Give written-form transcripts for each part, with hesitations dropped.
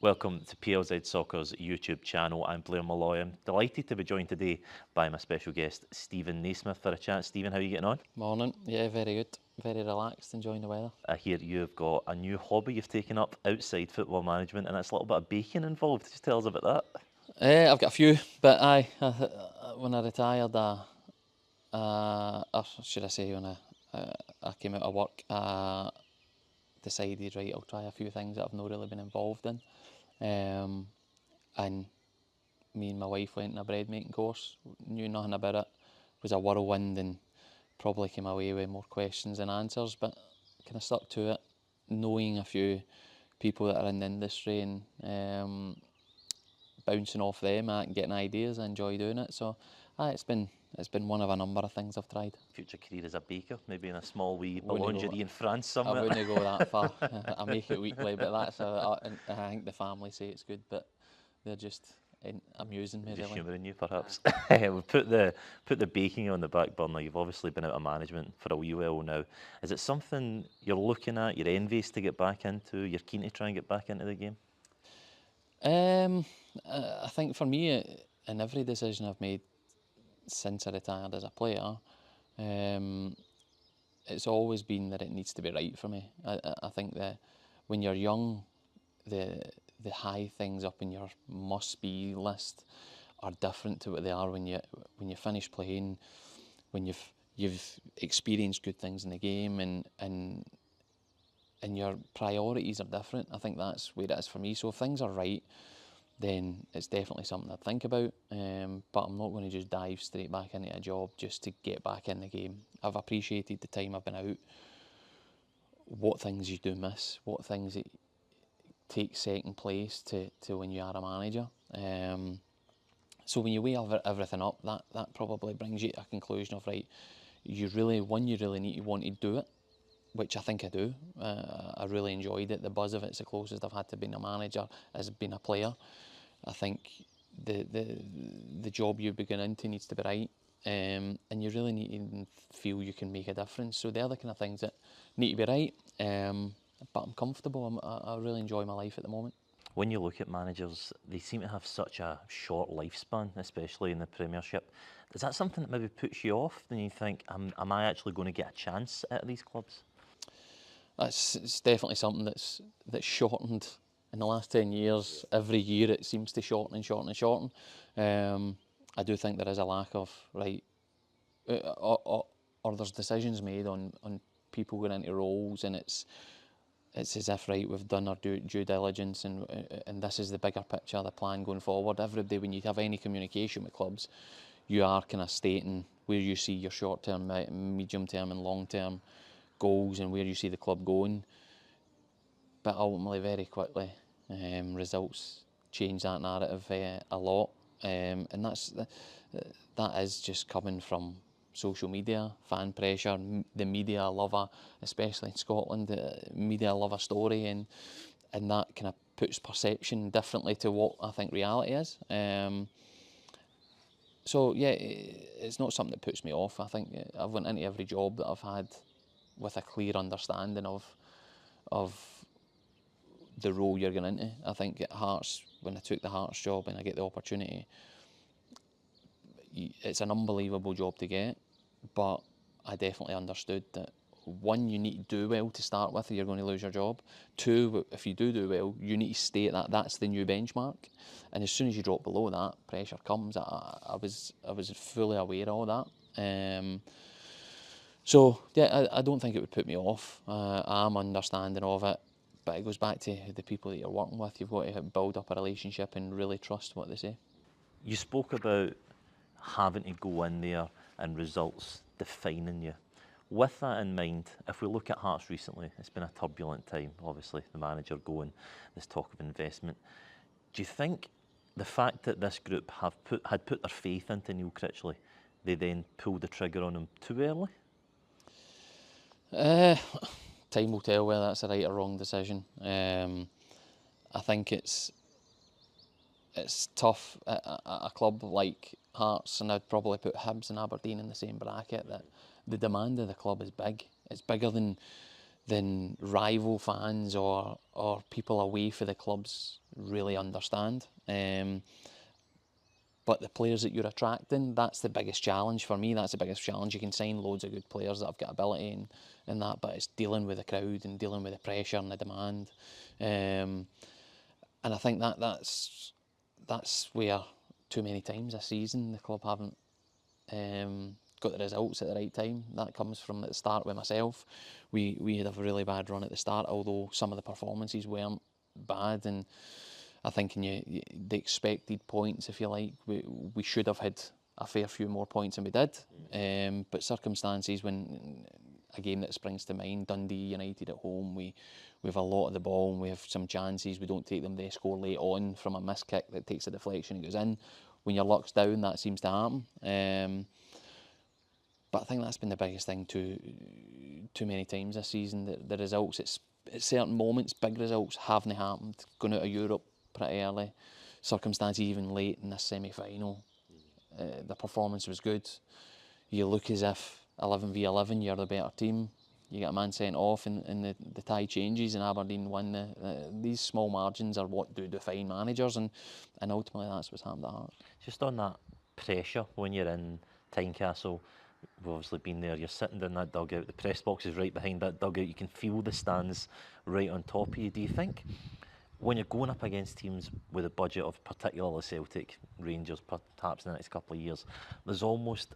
Welcome to PLZ Soccer's YouTube channel. I'm Blair Malloy. I'm delighted to be joined today by my special guest, Steven Naismith, for a chat. Steven, how are you getting on? Morning. Yeah, very good. Very relaxed, enjoying the weather. I hear you've got a new hobby you've taken up outside football management, and it's a little bit of baking involved. Just tell us about that. I've got a few, but when I retired, or should I say when I came out of work, decided, right, I'll try a few things that I've not really been involved in. And me and my wife went on a bread making course, knew nothing about it, was a whirlwind and probably came away with more questions than answers, but kind of stuck to it, knowing a few people that are in the industry and bouncing off them and getting ideas. I enjoy doing it. So it's been one of a number of things I've tried. Future career as a baker, maybe in a small wee Wouldn't boulangerie in France I somewhere. wouldn't go that far. I make it weekly, but I think the family say it's good, but they're just amusing me, Just really. humouring you, perhaps. We've put the baking on the back burner. You've obviously been out of management for a wee while now. Is it something you're looking at, you're envious to get back into, you're keen to try and get back into the game? I think for me, in every decision I've made since I retired as a player, it's always been that it needs to be right for me. I think that when you're young, the high things up in your must be list are different to what they are when you finish playing, when you've experienced good things in the game and your priorities are different. I think that's where it is for me. So if things are right, then it's definitely something I'd think about. But I'm not going to just dive straight back into a job just to get back in the game. I've appreciated the time I've been out, what things you do miss, what things that take second place to when you are a manager. So when you weigh everything up, that probably brings you to a conclusion of, right, you really need to want to do it, which I think I do. I really enjoyed it. The buzz of it's the closest I've had to being a manager as being a player. I think the job you're beginning into needs to be right, and you really need to feel you can make a difference. So they're the kind of things that need to be right. But I'm comfortable. I really enjoy my life at the moment. When you look at managers, they seem to have such a short lifespan, especially in the Premiership. Is that something that maybe puts you off? Then you think, am I actually going to get a chance at these clubs? It's definitely something that's shortened in the last 10 years. Every year it seems to shorten and shorten and shorten. I do think there is a lack of, right, or there's decisions made on people going into roles, and it's as if, right, we've done our due diligence and this is the bigger picture, the plan going forward. Every day when you have any communication with clubs, you are kind of stating where you see your short-term, medium-term and long-term goals and where you see the club going. But ultimately, very quickly, results change that narrative a lot. And that is just coming from social media, fan pressure, the media love especially in Scotland, the media love a story, and that kind of puts perception differently to what I think reality is. So yeah, it's not something that puts me off. I think I've went into every job that I've had with a clear understanding of the role you're going into. I think at Hearts, when I took the Hearts job and I get the opportunity, it's an unbelievable job to get, but I definitely understood that, one, you need to do well to start with or you're going to lose your job. Two, if you do well, you need to stay at that. That's the new benchmark. And as soon as you drop below that, pressure comes. I was fully aware of all that. So yeah, I don't think it would put me off. I'm understanding of it, but it goes back to the people that you're working with. You've got to build up a relationship and really trust what they say. You spoke about having to go in there and results defining you. With that in mind, if we look at Hearts recently, it's been a turbulent time, obviously, the manager going, this talk of investment. Do you think the fact that this group had put their faith into Neil Critchley, they then pulled the trigger on him too early? Time will tell whether that's a right or wrong decision. I think it's tough at a club like Hearts, and I'd probably put Hibs and Aberdeen in the same bracket, that the demand of the club is big. It's bigger than rival fans or people away for the clubs really understand. But the players that you're attracting, that's the biggest challenge for me. That's the biggest challenge. You can sign loads of good players that have got ability and that, but it's dealing with the crowd and dealing with the pressure and the demand. And I think that's where too many times this season the club haven't got the results at the right time. That comes from at the start with myself. We had a really bad run at the start, although some of the performances weren't bad, and I think in the expected points, if you like, we should have had a fair few more points than we did. But circumstances, when a game that springs to mind, Dundee United at home, we have a lot of the ball and we have some chances, we don't take them, they score late on from a missed kick that takes a deflection and goes in. When your luck's down, that seems to happen. But I think that's been the biggest thing too many times this season. The results, at certain moments, big results haven't happened. Going out of Europe pretty early, circumstances even late in this semi-final. The performance was good. You look as if 11v11, you're the better team. You get a man sent off and the tie changes and Aberdeen win. These small margins are what do define managers, and ultimately that's what's happened at Hearts. Just on that pressure when you're in Tynecastle, we've obviously been there, you're sitting in that dugout, the press box is right behind that dugout, you can feel the stands right on top of you. Do you think when you're going up against teams with a budget of particularly Celtic, Rangers, perhaps in the next couple of years, there's almost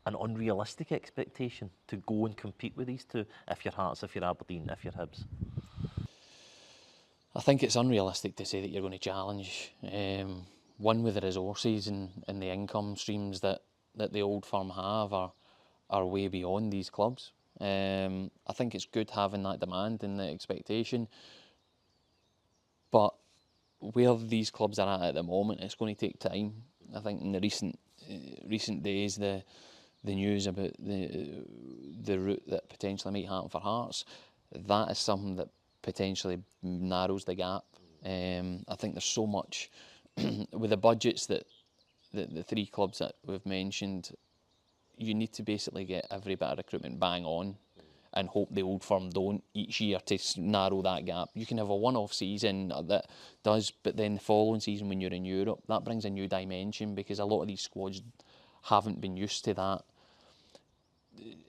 an unrealistic expectation to go and compete with these two, if you're Hearts, if you're Aberdeen, if you're Hibs? I think it's unrealistic to say that you're going to challenge. One, with the resources and the income streams that the old firm have are way beyond these clubs. I think it's good having that demand and the expectation, but where these clubs are at the moment, it's going to take time. I think in the recent days, the news about the route that potentially might happen for Hearts, that is something that potentially narrows the gap. I think there's so much with the budgets that the three clubs that we've mentioned. You need to basically get every bit of recruitment bang on and hope the old firm don't each year to narrow that gap. You can have a one-off season that does, but then the following season when you're in Europe, that brings a new dimension because a lot of these squads haven't been used to that.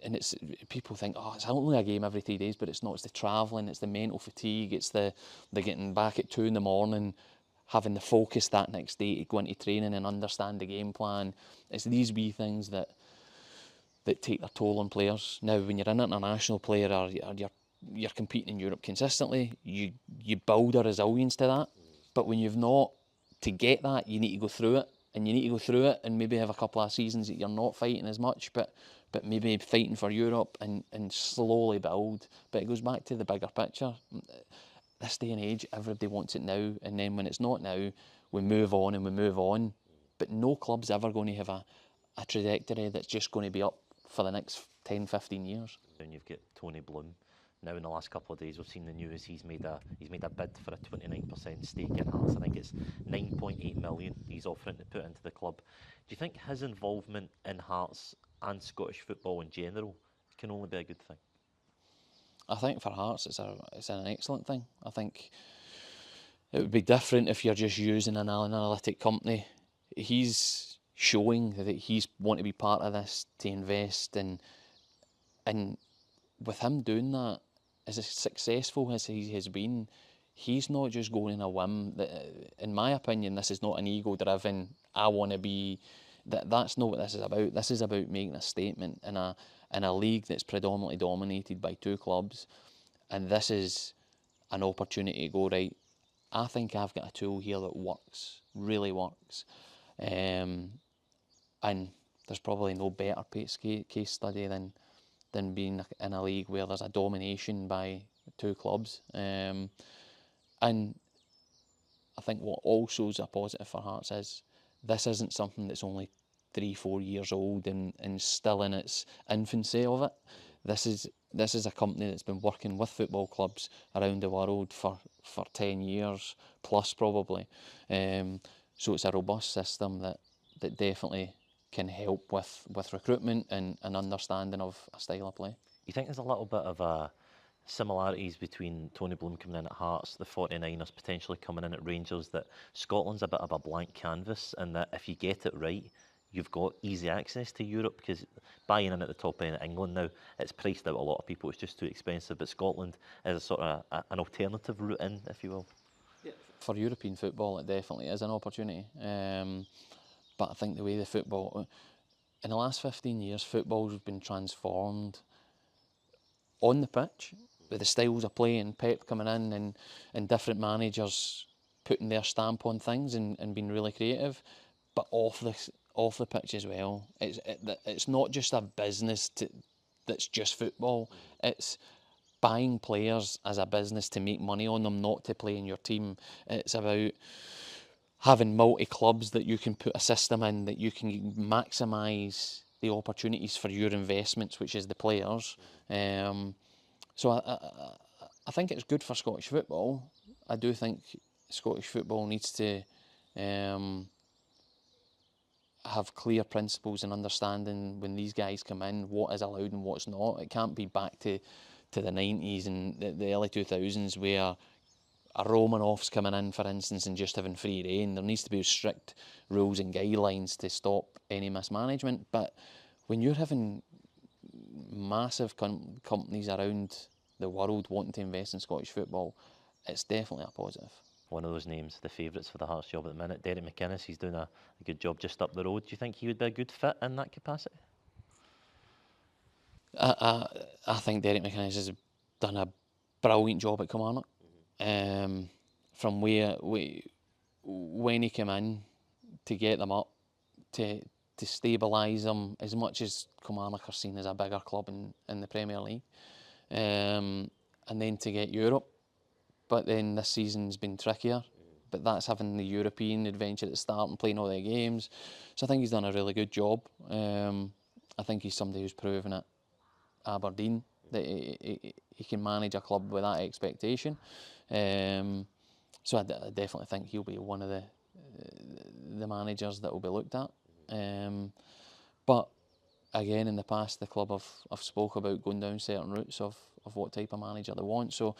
And it's, people think, oh, it's only a game every 3 days, but it's not. It's the travelling, it's the mental fatigue, it's the getting back at 2 a.m, having the focus that next day to go into training and understand the game plan. It's these wee things that take their toll on players. Now, when you're an international player or you're competing in Europe consistently, you build a resilience to that. But when you've not, to get that, you need to go through it. And you need to go through it and maybe have a couple of seasons that you're not fighting as much, but maybe fighting for Europe and slowly build. But it goes back to the bigger picture. This day and age, everybody wants it now, and then when it's not now, we move on and we move on. But no club's ever going to have a trajectory that's just going to be up for the next 10, 15 years. And you've got Tony Bloom. Now in the last couple of days we've seen the news, he's made a bid for a 29% stake in Hearts. I think it's 9.8 million he's offering to put into the club. Do you think his involvement in Hearts and Scottish football in general can only be a good thing? I think for Hearts it's an excellent thing. I think it would be different if you're just using an analytic company. He's showing that he's want to be part of this, to invest, and with him doing that, as successful as he has been, he's not just going on a whim. In my opinion, this is not an ego-driven, I want to be... That's not what this is about. This is about making a statement in a league that's predominantly dominated by two clubs, and this is an opportunity to go, right, I think I've got a tool here that works, really works. And there's probably no better case study than being in a league where there's a domination by two clubs. And I think what also is a positive for Hearts is this isn't something that's only 3-4 years old and still in its infancy of it. This is a company that's been working with football clubs around the world for 10 years plus probably. So it's a robust system that definitely can help with recruitment and understanding of a style of play. You think there's a little bit of a similarities between Tony Bloom coming in at Hearts, the 49ers potentially coming in at Rangers, that Scotland's a bit of a blank canvas, and that if you get it right, you've got easy access to Europe, because buying in at the top end of England now, it's priced out a lot of people, it's just too expensive, but Scotland is a sort of an alternative route in, if you will. For European football, it definitely is an opportunity. But I think the way the football, in the last 15 years, football's been transformed on the pitch, with the styles of play and Pep coming in and different managers putting their stamp on things and being really creative, but off the pitch as well. It's not just a business that's just football. It's buying players as a business to make money on them, not to play in your team. It's about having multi-clubs that you can put a system in, that you can maximise the opportunities for your investments, which is the players. So I think it's good for Scottish football. I do think Scottish football needs to have clear principles and understanding when these guys come in, what is allowed and what's not. It can't be back to the 90s and the early 2000s where a Romanov's coming in, for instance, and just having free rein. There needs to be strict rules and guidelines to stop any mismanagement. But when you're having massive companies around the world wanting to invest in Scottish football, it's definitely a positive. One of those names, the favourites for the Hearts job at the minute, Derek McInnes, he's doing a good job just up the road. Do you think he would be a good fit in that capacity? I think Derek McInnes has done a brilliant job at Kilmarnock. From when he came in, to get them up, to stabilise them, as much as Kilmarnock are seen as a bigger club in the Premier League, and then to get Europe. But then this season's been trickier, but that's having the European adventure at the start and playing all their games. So I think he's done a really good job. I think he's somebody who's proven at Aberdeen that he can manage a club with that expectation. So I definitely think he'll be one of the managers that will be looked at. But again, in the past, the club have spoke about going down certain routes of what type of manager they want. So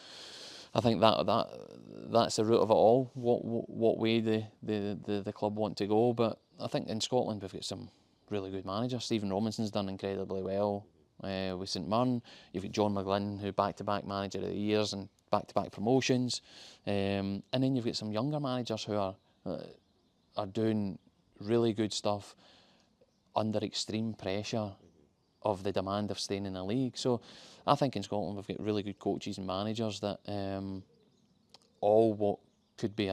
I think that's the root of it all. What way the club want to go. But I think in Scotland we've got some really good managers. Stephen Robinson's done incredibly well with St Mirren. You've got John McGlynn, who back-to-back manager of the years and back-to-back promotions. And then you've got some younger managers who are doing really good stuff under extreme pressure of the demand of staying in the league. So I think in Scotland we've got really good coaches and managers that all what could be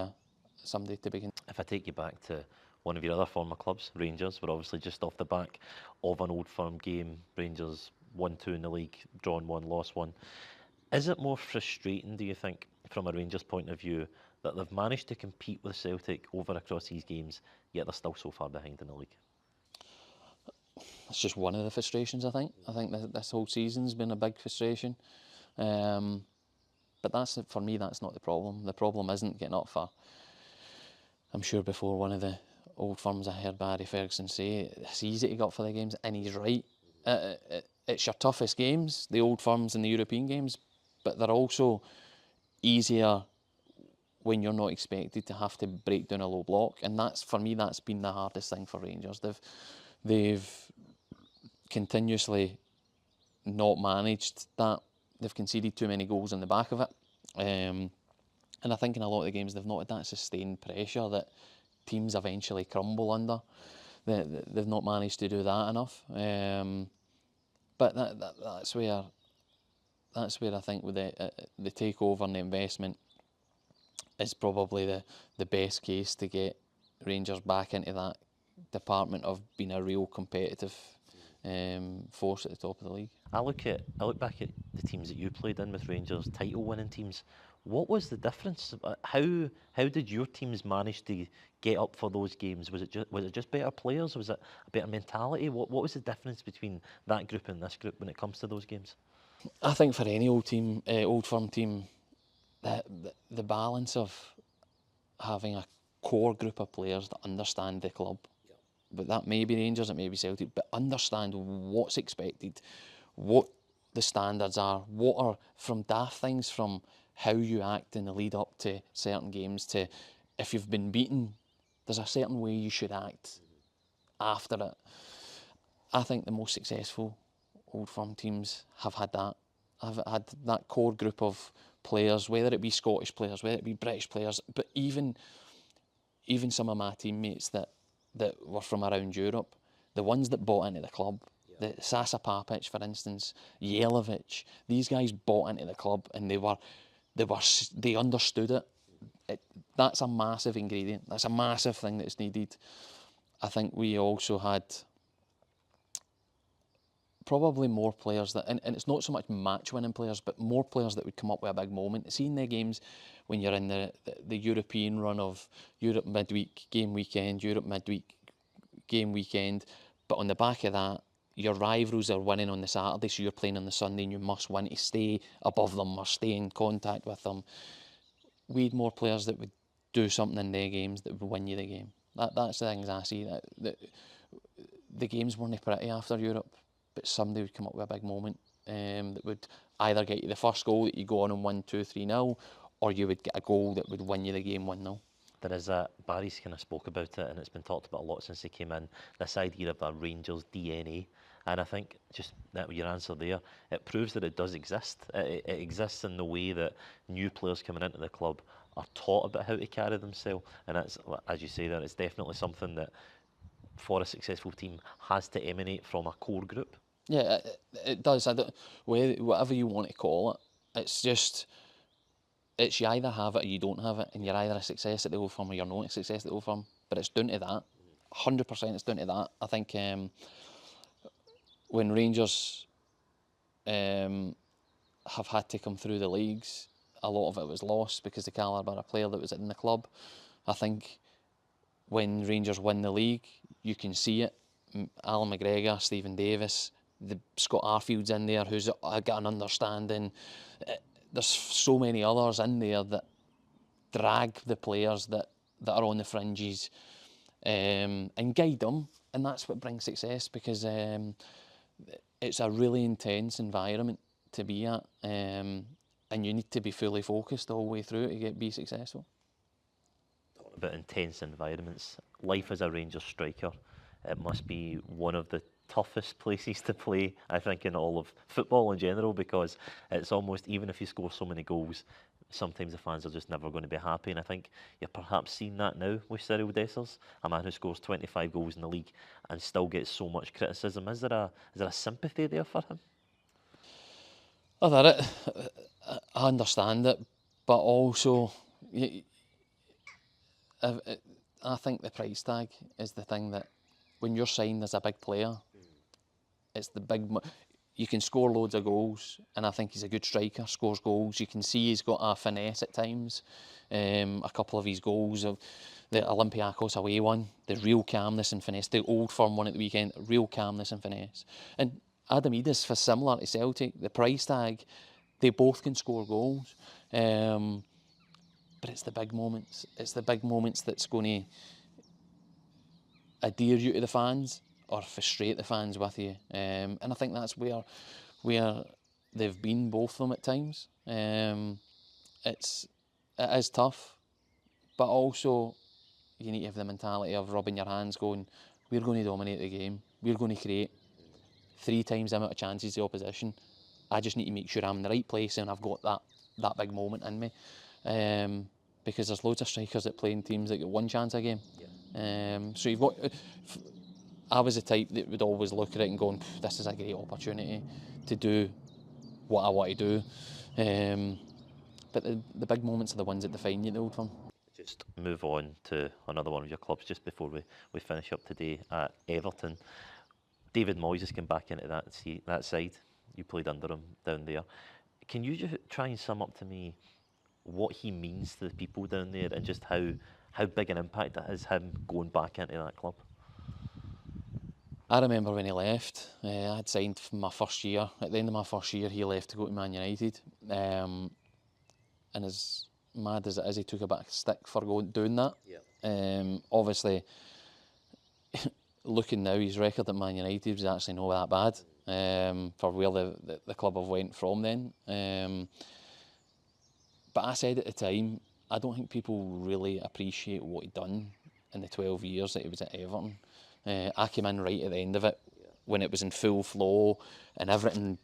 somebody to begin. If I take you back to one of your other former clubs, Rangers, we're obviously just off the back of an Old Firm game. Rangers 1-2 in the league, drawn 1, lost 1. Is it more frustrating, do you think, from a Rangers point of view, that they've managed to compete with Celtic over across these games, yet they're still so far behind in the league? It's just one of the frustrations, I think. I think this whole season's been a big frustration. But for me, that's not the problem. The problem isn't getting up for... I'm sure before one of the Old Firms I heard Barry Ferguson say, it's easy to get up for the games, and he's right. It's your toughest games, the Old Firms and the European games, but they're also easier when you're not expected to have to break down a low block. And for me, that's been the hardest thing for Rangers. They've continuously not managed that. They've conceded too many goals on the back of it. And I think in a lot of the games they've not had that sustained pressure that teams eventually crumble under. They've not managed to do that enough. But that's where I think with the takeover and the investment is probably the best case to get Rangers back into that department of being a real competitive force at the top of the league. I look back at the teams that you played in with Rangers, title-winning teams. What was the difference? How did your teams manage to get up for those games? Was it just better players? Was it a better mentality? What was the difference between that group and this group when it comes to those games? I think for any Old Firm team, the balance of having a core group of players that understand the club, but that may be Rangers, it may be Celtic, but understand what's expected, what the standards are, what are, from daft things, from how you act in the lead up to certain games, to if you've been beaten, there's a certain way you should act after it. I think the most successful Old Firm teams have had that. Have had that core group of players, whether it be Scottish players, whether it be British players, but even some of my teammates that were from around Europe, the ones that bought into the club, the Sasa, Papac, for instance, Jelavic, these guys bought into the club and they understood it. That's a massive ingredient. That's a massive thing that's needed. I think we also had probably more players that, and it's not so much match-winning players, but more players that would come up with a big moment. Seeing the games when you're in the European run of Europe midweek, game weekend, Europe midweek, game weekend, but on the back of that, your rivals are winning on the Saturday, so you're playing on the Sunday and you must win to stay above them or stay in contact with them. We had more players that would do something in their games that would win you the game. That's the things I see. That the games weren't pretty after Europe, but somebody would come up with a big moment that would either get you the first goal that you go on and win 2-3-0, or you would get a goal that would win you the game 1-0. There is Barry's kind of spoke about it, and it's been talked about a lot since he came in, this idea of a Rangers DNA. And I think just that your answer there, it proves that it does exist. It exists in the way that new players coming into the club are taught about how to carry themselves. And that's, as you say there, it's definitely something that for a successful team has to emanate from a core group. Yeah, it does. Whatever you want to call it, it's just, it's you either have it or you don't have it, and you're either a success at the Old Firm or you're not a success at the Old Firm. But it's down to that. 100% it's down to that. I think when Rangers have had to come through the leagues, a lot of it was lost because the calibre of player that was in the club. I think when Rangers win the league, you can see it. Alan McGregor, Stephen Davis, the Scott Arfield's in there who's got an understanding. There's so many others in there that drag the players that are on the fringes and guide them, and that's what brings success, because it's a really intense environment to be at, and you need to be fully focused all the way through to be successful. Talking about intense environments, life as a Rangers striker, it must be one of the toughest places to play, I think, in all of football in general, because it's almost, even if you score so many goals, sometimes the fans are just never going to be happy. And I think you're perhaps seeing that now with Cyriel Dessers, a man who scores 25 goals in the league and still gets so much criticism. Is there a sympathy there for him? I understand it, but also I think the price tag is the thing that, when you're signed as a big player, it's the big. You can score loads of goals, and I think he's a good striker, scores goals. You can see he's got a finesse at times. A couple of his goals, the Olympiacos away one, the real calmness and finesse. The Old Firm one at the weekend, real calmness and finesse. And Adam Edis, for similar to Celtic, the price tag, they both can score goals. But it's the big moments. It's the big moments that's going to endear you to the fans or frustrate the fans with you. And I think that's where they've been, both of them at times. It is tough, but also you need to have the mentality of rubbing your hands, going, we're going to dominate the game. We're going to create 3 times the amount of chances the opposition. I just need to make sure I'm in the right place and I've got that big moment in me. Because there's loads of strikers that play in teams that get 1 chance a game. So you've got. I was the type that would always look at it and go, this is a great opportunity to do what I want to do. But the big moments are the ones that define you at the Old Firm. Just move on to another one of your clubs just before we finish up today at Everton. David Moyes has come back into that side. You played under him down there. Can you just try and sum up to me what he means to the people down there, and just how big an impact that is, him going back into that club? I remember when he left, I had signed for my first year. At the end of my first year, he left to go to Man United. And as mad as it is, he took a bit of stick for doing that. Yeah. Obviously, looking now, his record at Man United was actually not that bad. for where the club have went from then. But I said at the time, I don't think people really appreciate what he'd done in the 12 years that he was at Everton. I came in right at the end of it when it was in full flow and everything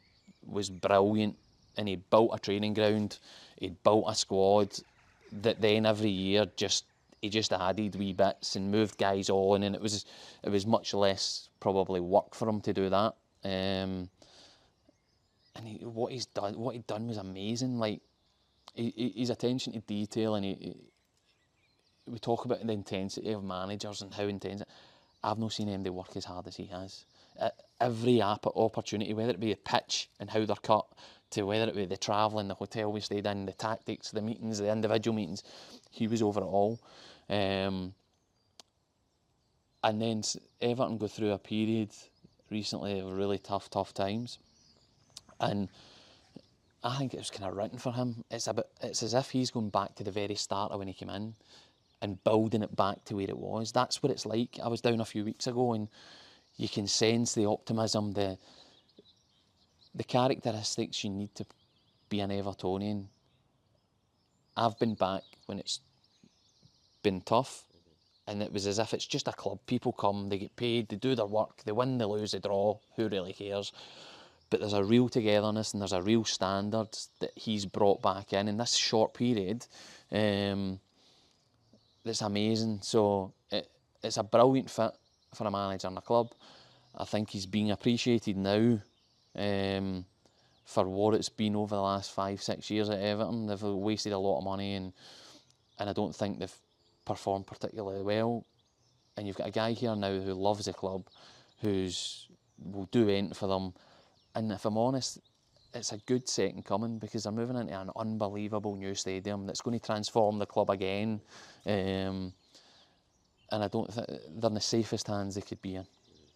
was brilliant, and he'd built a training ground, he'd built a squad that then every year he just added wee bits and moved guys on, and it was much less probably work for him to do that. And what he'd done was amazing. Like his attention to detail, and we talk about the intensity of managers and how intense. I've not seen anybody work as hard as he has. At every opportunity, whether it be a pitch and how they're cut, to whether it be the travelling, the hotel we stayed in, the tactics, the meetings, the individual meetings, he was over it all. And then Everton go through a period recently of really tough times, and I think it was kind of written for him. It's as if he's going back to the very start of when he came in and building it back to where it was. That's what it's like. I was down a few weeks ago and you can sense the optimism, the characteristics you need to be an Evertonian. I've been back when it's been tough, and it was as if it's just a club. People come, they get paid, they do their work, they win, they lose, they draw, who really cares? But there's a real togetherness and there's a real standard that he's brought back in this short period. That's amazing. So it's a brilliant fit for a manager in a club. I think he's being appreciated now for what it's been over the last 5-6 years at Everton. They've wasted a lot of money and I don't think they've performed particularly well. And you've got a guy here now who loves the club, will do anything for them. And if I'm honest, it's a good second coming because they're moving into an unbelievable new stadium that's going to transform the club again. And I don't think they're in the safest hands they could be in.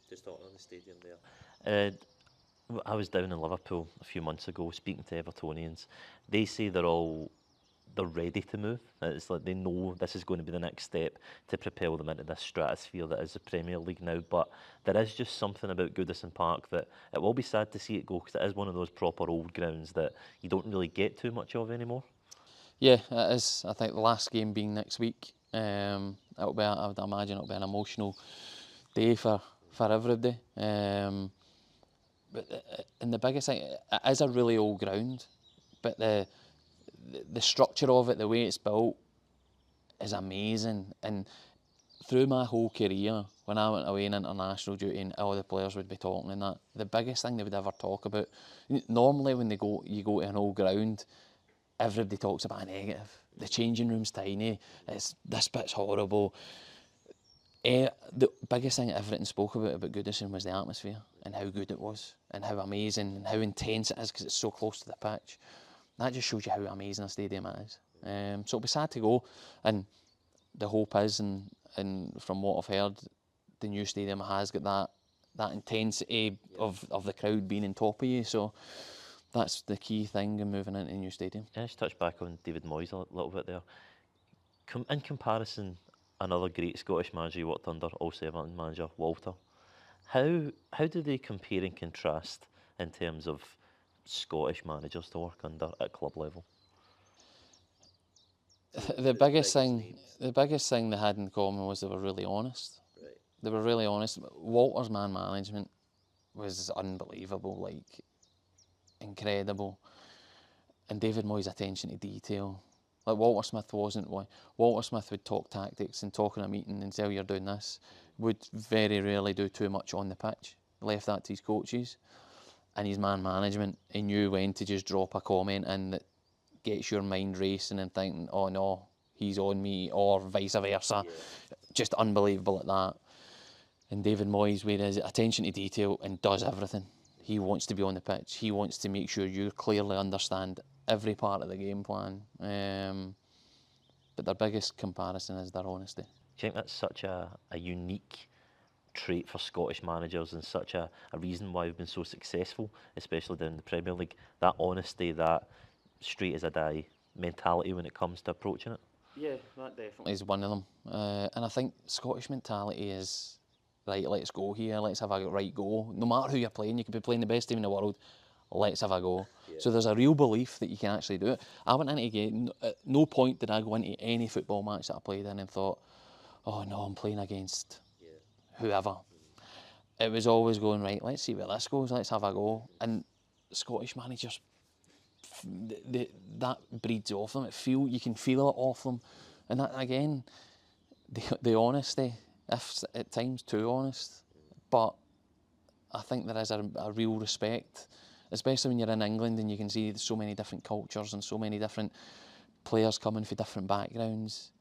Just talking on the stadium there. I was down in Liverpool a few months ago speaking to Evertonians. They say they're ready to move. It's like they know this is going to be the next step to propel them into this stratosphere that is the Premier League now. But there is just something about Goodison Park that it will be sad to see it go because it is one of those proper old grounds that you don't really get too much of anymore. Yeah, it is. I think the last game being next week, I would imagine it'll be an emotional day for everybody. And the biggest thing, it is a really old ground, but the structure of it, the way it's built, is amazing. And through my whole career, when I went away on international duty and all the players would be talking and that, the biggest thing they would ever talk about, normally when you go to an old ground, everybody talks about a negative. The changing room's tiny, this bit's horrible. The biggest thing Everton spoke about Goodison was the atmosphere and how good it was and how amazing and how intense it is because it's so close to the pitch. That just shows you how amazing a stadium it is. So it'll be sad to go, and the hope is, and from what I've heard, the new stadium has got that intensity of the crowd being on top of you. So that's the key thing in moving into a new stadium. Can I just touch back on David Moyes a little bit there? In comparison, another great Scottish manager you worked under, also Everton manager, Walter. How do they compare and contrast in terms of Scottish managers to work under at club level? The biggest thing they had in common was they were really honest. Right. They were really honest. Walter's man management was unbelievable, like incredible. And David Moyes' attention to detail. Like Walter Smith wasn't one. Walter Smith would talk tactics and talk in a meeting and say, "Oh, you're doing this." Would very rarely do too much on the pitch. Left that to his coaches. And his man management, he knew when to just drop a comment in that gets your mind racing and thinking, "Oh no, he's on me," or vice versa. Yeah. Just unbelievable at that. And David Moyes, whereas attention to detail and does everything. He wants to be on the pitch. He wants to make sure you clearly understand every part of the game plan. But their biggest comparison is their honesty. Do you think that's such a unique trait for Scottish managers and such a reason why we've been so successful, especially down in the Premier League? That honesty, that straight as a die mentality when it comes to approaching it? Yeah, that definitely is one of them. And I think Scottish mentality is right, let's go here, let's have a right go. No matter who you're playing, you could be playing the best team in the world, let's have a go. Yeah. So there's a real belief that you can actually do it. I went into a game, at no point did I go into any football match that I played in and thought, oh no, I'm playing against whoever. It was always going, right, let's see where this goes, let's have a go. And Scottish managers, that breeds off them. You can feel it off them. And that, again, the honesty, if at times too honest, but I think there is a real respect, especially when you're in England and you can see so many different cultures and so many different players coming from different backgrounds.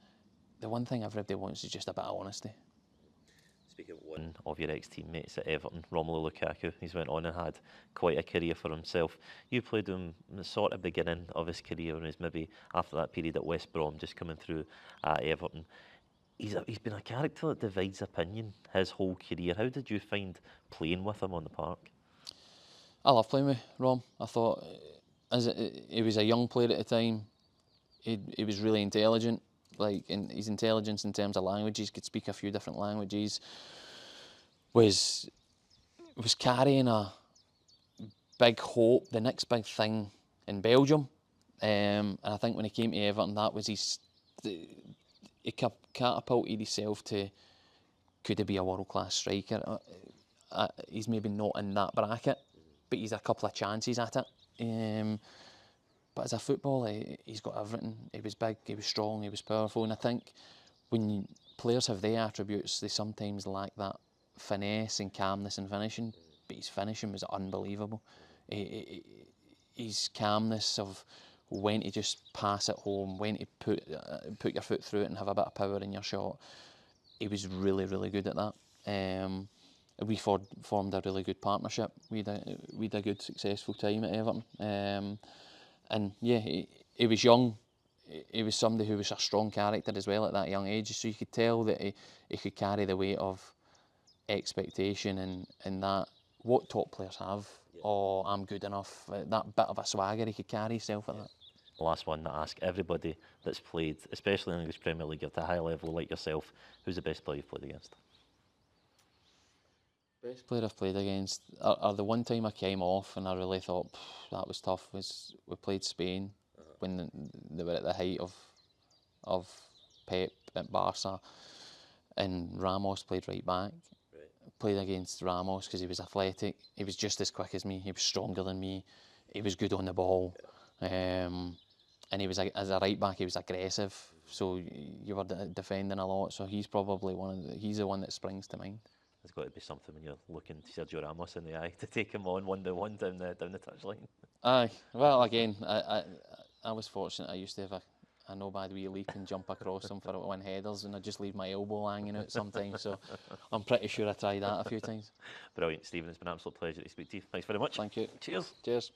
The one thing everybody wants is just a bit of honesty. Speaking of one of your ex-teammates at Everton, Romelu Lukaku, he's went on and had quite a career for himself. You played him in the sort of beginning of his career, and he's maybe after that period at West Brom, just coming through at Everton. He's been a character that divides opinion his whole career. How did you find playing with him on the park? I love playing with Rom. I thought, he was a young player at the time, he was really intelligent. Like, his intelligence in terms of languages, could speak a few different languages, was carrying a big hope, the next big thing in Belgium. And I think when he came to Everton, that was he catapulted himself to, could he be a world-class striker? He's maybe not in that bracket, but he's a couple of chances at it. But as a footballer, he's got everything. He was big, he was strong, he was powerful. And I think when players have their attributes, they sometimes lack that finesse and calmness in finishing. But his finishing was unbelievable. His calmness of when to just pass it home, when to put your foot through it and have a bit of power in your shot. He was really, really good at that. We formed a really good partnership. We had a good, successful time at Everton. And yeah, he was young. He was somebody who was a strong character as well at that young age. So you could tell that he could carry the weight of expectation and that what top players have. Yeah. Oh, I'm good enough. That bit of a swagger, he could carry himself at that. The last one that I ask everybody that's played, especially in the English Premier League at a high level like yourself, who's the best player you've played against? Best player I've played against, or the one time I came off and I really thought that was tough, was we played Spain when they were at the height of Pep at Barca, and Ramos played right back. Right. Played against Ramos because he was athletic, he was just as quick as me, he was stronger than me, he was good on the ball, and he was, as a right back, he was aggressive, so you were defending a lot. So he's probably he's the one that springs to mind. There's got to be something when you're looking Sergio Ramos in the eye to take him on 1-1 down the touchline. Aye, well, again, I was fortunate. I used to have a no bad wee leap and jump across him for one headers, and I just leave my elbow hanging out sometimes. So I'm pretty sure I tried that a few times. Brilliant, Stephen. It's been an absolute pleasure to speak to you. Thanks very much. Thank you. Cheers. Cheers.